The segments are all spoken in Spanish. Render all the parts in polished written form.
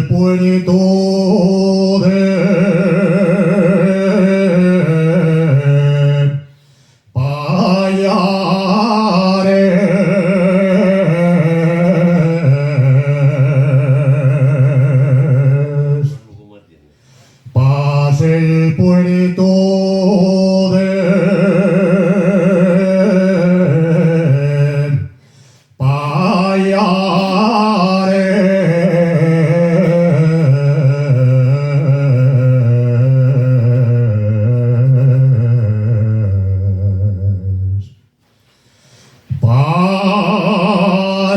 puerto de Payares. Pase el puerto de Payares.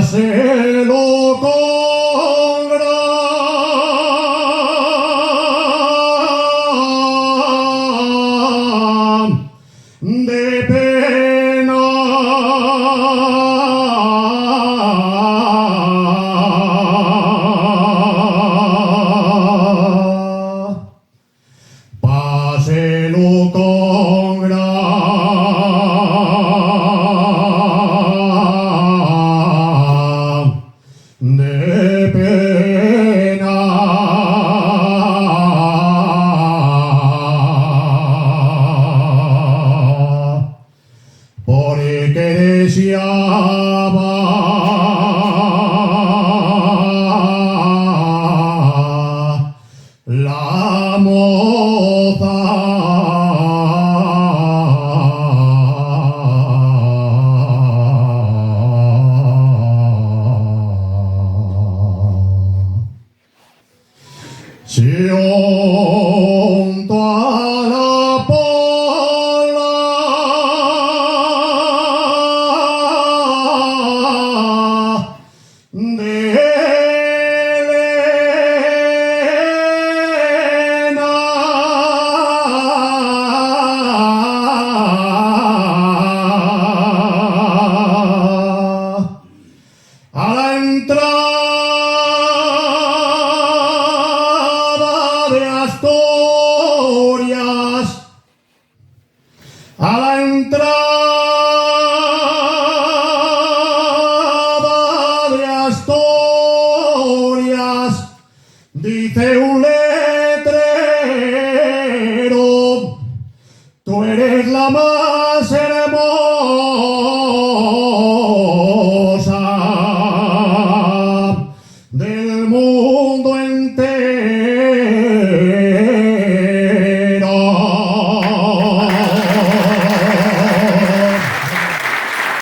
Páselo con gran de pena. Páselo con gran de pena. Porque deseaba la moza si unto a la pola de a la entrada de Asturias, a la entrada de Asturias, dice un letrero: tú eres la más hermosa